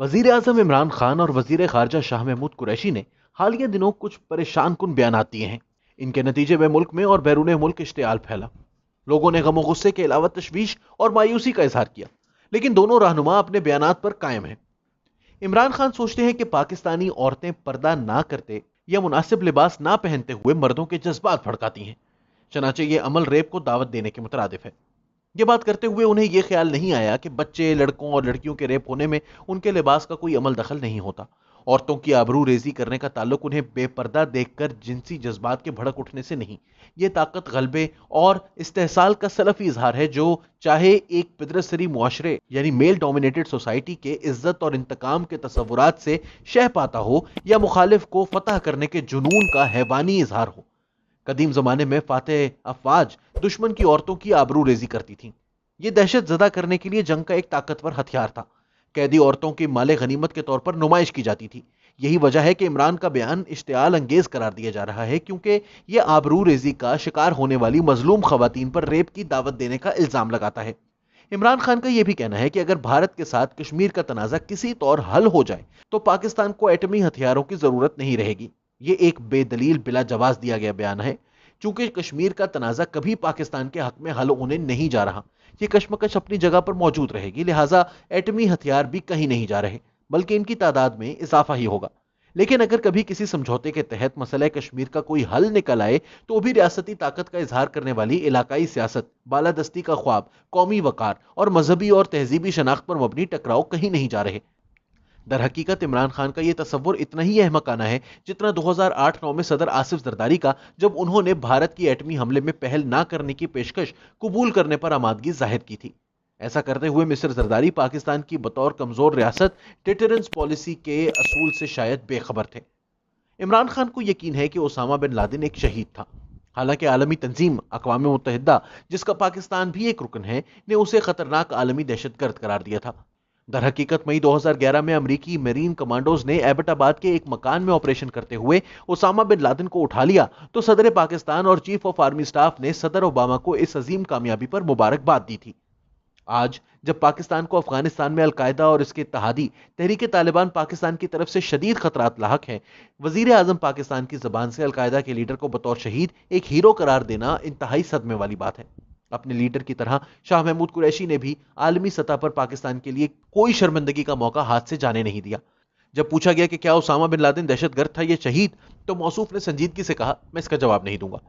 वजीर आजम इमरान खान और वजीर खारजा शाह महमूद कुरैशी ने हालिया दिनों कुछ परेशान कुन बयानात दिए हैं। इनके नतीजे में मुल्क में और बैरून मुल्क इश्तियाल फैला। लोगों ने गम गुस्से के अलावा तशवीश और मायूसी का इजहार किया, लेकिन दोनों रहनुमा अपने बयानात पर कायम हैं। इमरान खान सोचते हैं कि पाकिस्तानी औरतें पर्दा ना करते या मुनासिब लिबास ना पहनते हुए मर्दों के जज्बात भड़काती हैं, चनाचे ये अमल रेप को दावत देने के मुतरादिफ है। ये बात करते हुए उन्हें यह ख्याल नहीं आया कि बच्चे, लड़कों और लड़कियों के रेप होने में उनके लिबास का कोई अमल दखल नहीं होता। औरतों की आबरू रेजी करने का ताल्लुक उन्हें बेपर्दा देखकर जिनसी जज्बात के भड़क उठने से नहीं, ये ताकत गलबे और इस्तेहसाल का सलफी इजहार है, जो चाहे एक पिदरसरी मुआशरे यानी मेल डोमिनेटेड सोसाइटी के इज्जत और इंतकाम के तसव्वुरात से शह पाता हो या मुखालिफ को फतह करने के जुनून का हैवानी इजहार हो। कदीम जमाने में फातेह अफवाज दुश्मन की औरतों की आबरू रेजी करती थीं। यह दहशत जदा करने के लिए जंग का एक ताकतवर हथियार था। कैदी औरतों की माले गनीमत के तौर पर नुमाइश की जाती थी। यही वजह है कि इमरान का बयान इश्तियाल अंगेज करार दिया जा रहा है, क्योंकि यह आबरू रेजी का शिकार होने वाली मजलूम खवातीन पर रेप की दावत देने का इल्जाम लगाता है। इमरान खान का यह भी कहना है कि अगर भारत के साथ कश्मीर का तनाजा किसी तौर हल हो जाए तो पाकिस्तान को एटमी हथियारों की जरूरत नहीं रहेगी। यह एक बेदलील बिला जवाब दिया गया बयान है, चूंकि कश्मीर का तनाजा कभी पाकिस्तान के हक में हल होने नहीं जा रहा। यह कशमकश अपनी जगह पर मौजूद रहेगी, लिहाजा एटमी हथियार भी कहीं नहीं जा रहे, बल्कि इनकी तादाद में इजाफा ही होगा। लेकिन अगर कभी किसी समझौते के तहत मसला कश्मीर का कोई हल निकल आए तो भी रियासती ताकत का इजहार करने वाली इलाकाई सियासत, बालादस्ती का ख्वाब, कौमी वकार और मजहबी और तहजीबी शनाख्त पर मबनी टकराव कहीं नहीं जा रहे। दर हकीकत इमरान खान का यह तस्वुर इतना ही अहमकाना है जितना 2008-9 में सदर आसिफ जरदारी का, जब उन्होंने भारत की एटमी हमले में पहल ना करने की पेशकश कबूल करने पर आमादगी जाहिर की थी। ऐसा करते हुए मिस्टर जरदारी पाकिस्तान की बतौर कमजोर रियासत डिटरेंस पॉलिसी के असूल से शायद बेखबर थे। इमरान खान को यकीन है कि ओसामा बिन लादेन एक शहीद था। हालांकि आलमी तंजीम अक़वाम मुत्तहिदा, जिसका पाकिस्तान भी एक रुकन है, ने उसे खतरनाक आलमी दहशतगर्द करार दिया था। दर हकीकत मई 2011 में अमरीकी मरीन कमांडोज ने एबटाबाद के एक मकान में ऑपरेशन करते हुए ओसामा बिन लादेन को उठा लिया तो सदर पाकिस्तान और चीफ ऑफ आर्मी स्टाफ ने सदर ओबामा को इस अजीम कामयाबी पर मुबारकबाद दी थी। आज जब पाकिस्तान को अफगानिस्तान में अलकायदा और इसके इत्तेहादी तहरीक तालिबान पाकिस्तान की तरफ से शदीद खतरात लाहक हैं, वजीर आजम पाकिस्तान की जबान से अलकायदा के लीडर को बतौर शहीद एक हीरो करार देना इंतहाई सदमे वाली बात है। अपने लीडर की तरह शाह महमूद कुरैशी ने भी आलमी सतह पर पाकिस्तान के लिए कोई शर्मिंदगी का मौका हाथ से जाने नहीं दिया। जब पूछा गया कि क्या ओसामा बिन लादेन दहशतगर्द था या शहीद, तो मौसूफ ने संजीदगी से कहा, मैं इसका जवाब नहीं दूंगा।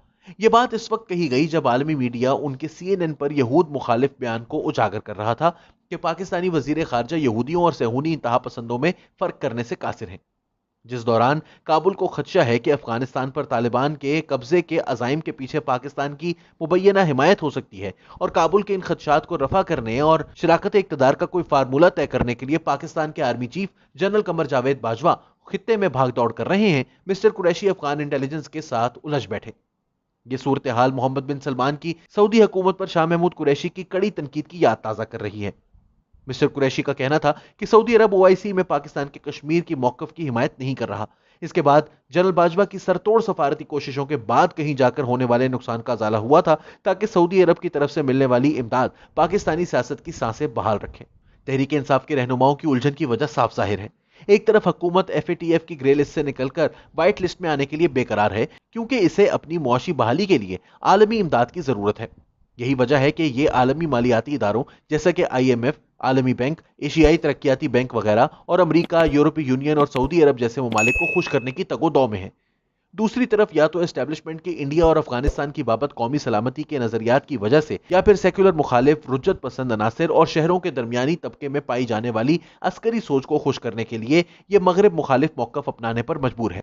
यह बात इस वक्त कही गई जब आलमी मीडिया उनके CNN पर यहूद मुखालिफ बयान को उजागर कर रहा था कि पाकिस्तानी वजीर खारजा यहूदियों और सहूनी इंतहा पसंदों में फर्क करने से कासिर हैं। जिस दौरान काबुल को खदशा है कि अफगानिस्तान पर तालिबान के कब्जे के अजाइम के पीछे पाकिस्तान की मुबैना हिमायत हो सकती है और काबुल के इन खदशात को रफा करने और शराकत इक़्तिदार का कोई फार्मूला तय करने के लिए पाकिस्तान के army chief general Qamar Javed Bajwa खित्ते में भाग दौड़ कर रहे हैं, मिस्टर कुरैशी अफगान इंटेलिजेंस के साथ उलझ बैठे। ये सूरत हाल मोहम्मद बिन सलमान की सऊदी हुकूमत पर शाह महमूद कुरैशी की कड़ी तनकीद की याद ताज़ा कर रही है। मिस्टर कुरैशी का कहना था कि सऊदी अरब OIC में पाकिस्तान के कश्मीर की मौकफ की हिमायत नहीं कर रहा। इसके बाद जनरल बाजवा की सरतोड़ सफारती कोशिशों के बाद कहीं जाकर होने वाले नुकसान का अजाला हुआ था, ताकि सऊदी अरब की तरफ से मिलने वाली इमदाद पाकिस्तानी सियासत की सांसें बहाल रखे। तहरीक इंसाफ के रहनुमाओं की उलझन की वजह साफ जाहिर है। एक तरफ हुकूमत FATF की ग्रे लिस्ट से निकलकर वाइट लिस्ट में आने के लिए बेकरार है, क्योंकि इसे अपनी मुआशी बहाली के लिए आलमी इमदाद की जरूरत है। यही वजह है कि ये आलमी मालियाती इदारों जैसे कि IMF, आलमी बैंक, एशियाई तरक्याती बैंक वगैरह और अमेरिका, यूरोपीय यूनियन और सऊदी अरब जैसे ममालिक को खुश करने की तगोदौ में है। दूसरी तरफ या तो एस्टेब्लिशमेंट के इंडिया और अफगानिस्तान की बाबत कौमी सलामती के नजरियात की वजह से, या फिर सेक्युलर मुखालिफ, रुज्जत पसंद अनासर और शहरों के दरमियानी तबके में पाई जाने वाली अस्करी सोच को खुश करने के लिए यह मगरब मुखालिफ मौकफ अपनाने पर मजबूर है।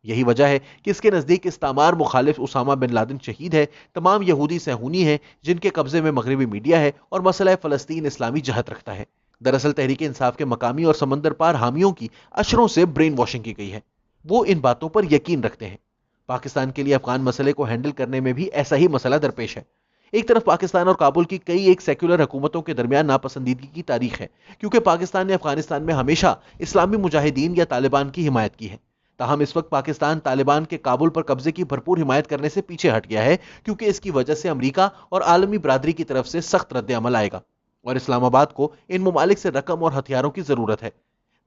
यही वजह है कि इसके नजदीक इस्तामार मुखालिफ ओसामा बिन लादेन शहीद है, तमाम यहूदी सहूनी हैं जिनके कब्जे में मगरबी मीडिया है और मसला फलस्तीन इस्लामी जहत रखता है। दरअसल तहरीक इंसाफ के मकामी और समंदर पार हामियों की अशरों से ब्रेन वॉशिंग की गई है। वो इन बातों पर यकीन रखते हैं। पाकिस्तान के लिए अफगान मसले को हैंडल करने में भी ऐसा ही मसला दरपेश है। एक तरफ पाकिस्तान और काबुल की कई एक सेक्युलर हुकूमतों के दरमियान नापसंदीदगी की तारीख है, क्योंकि पाकिस्तान ने अफगानिस्तान में हमेशा इस्लामी मुजाहिदीन या तालिबान की हिमायत की है। ताहम इस वक्त पाकिस्तान तालिबान के काबुल पर कब्जे की भरपूर हिमायत करने से पीछे हट गया है, क्योंकि इसकी वजह से अमेरिका और आलमी बरादरी की तरफ से सख्त रद्द अमल आएगा और इस्लामाबाद को इन ममालिक से रकम और हथियारों की जरूरत है।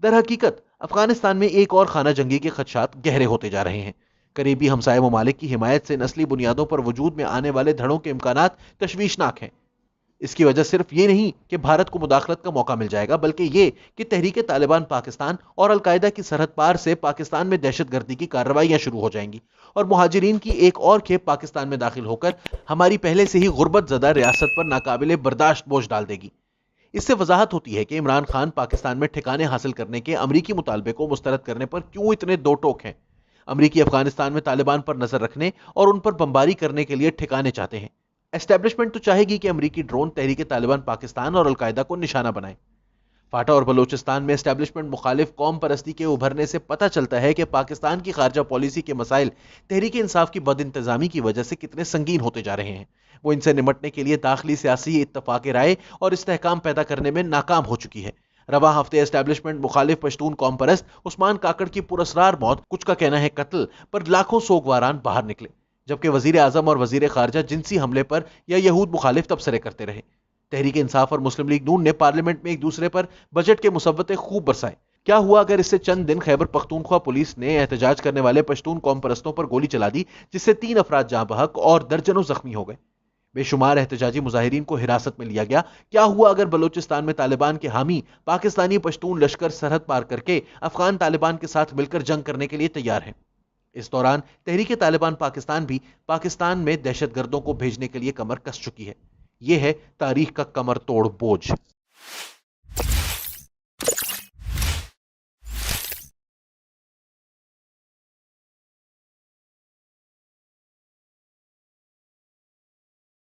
در حقیقت افغانستان میں ایک اور خانہ جنگی کے خدشات گہرے ہوتے جا رہے ہیں۔ قریبی ہمسائے ممالک کی حمایت سے نسلی بنیادوں پر وجود میں آنے والے دھڑوں کے امکانات تشویشناک ہیں۔ اس کی وجہ صرف یہ نہیں کہ بھارت کو مداخلت کا موقع مل جائے گا، بلکہ یہ کہ تحریک طالبان پاکستان اور القاعدہ کی سرحد پار سے پاکستان میں دہشت گردی کی کارروائیاں شروع ہو جائیں گی، اور مہاجرین کی ایک اور کھیپ پاکستان میں داخل ہو کر ہماری پہلے سے ہی غربت زدہ ریاست پر ناقابل برداشت بوجھ ڈال دے گی۔ اس سے وضاحت ہوتی ہے کہ عمران خان پاکستان میں ٹھکانے حاصل کرنے کے امریکی مطالبے کو مسترد کرنے پر کیوں اتنے دو ٹوک ہیں۔ امریکی افغانستان میں طالبان پر نظر رکھنے اور ان پر بمباری کرنے کے لیے ٹھکانے چاہتے ہیں۔ اسٹیبلشمنٹ تو چاہے گی کہ امریکی ڈرون تحریک طالبان پاکستان اور القاعدہ کو نشانہ بنائیں۔ فاٹا اور بلوچستان میں اسٹیبلشمنٹ مخالف قوم پرستی کے ابھرنے سے پتہ چلتا ہے کہ پاکستان کی خارجہ پالیسی کے مسائل تحریک انصاف کی بد انتظامی کی وجہ سے کتنے سنگین ہوتے جا رہے ہیں۔ وہ ان سے نمٹنے کے لیے داخلی سیاسی اتفاق رائے اور استحکام پیدا کرنے میں ناکام ہو چکی ہے۔ رواں ہفتے اسٹیبلشمنٹ مخالف پشتون قوم پرست عثمان کاکڑ کی پراسرار موت، کچھ کا کہنا ہے قتل، پر لاکھوں سوگواران باہر نکلے، جبکہ وزیر اعظم اور وزیر خارجہ جنسی حملے پر یا یہود مخالف تبصرے کرتے رہے۔ تحریک انصاف اور مسلم لیگ نون نے پارلیمنٹ میں ایک دوسرے پر بجٹ کے مسودے خوب برسائے۔ کیا ہوا اگر اس سے چند دن خیبر پختونخوا پولیس نے احتجاج کرنے والے پشتون قوم پرستوں پر گولی چلا دی، جس سے 3 افراد جاں بحق اور درجنوں زخمی ہو گئے؟ بے شمار احتجاجی مظاہرین کو حراست میں لیا گیا۔ کیا ہوا اگر بلوچستان میں طالبان کے حامی پاکستانی پشتون لشکر سرحد پار کر کے افغان طالبان کے ساتھ مل کر جنگ کرنے کے لیے تیار ہیں؟ اس دوران تحریک طالبان پاکستان بھی پاکستان میں دہشت گردوں کو بھیجنے کے لیے کمر کس چکی ہے۔ یہ ہے تاریخ کا کمر توڑ بوجھ۔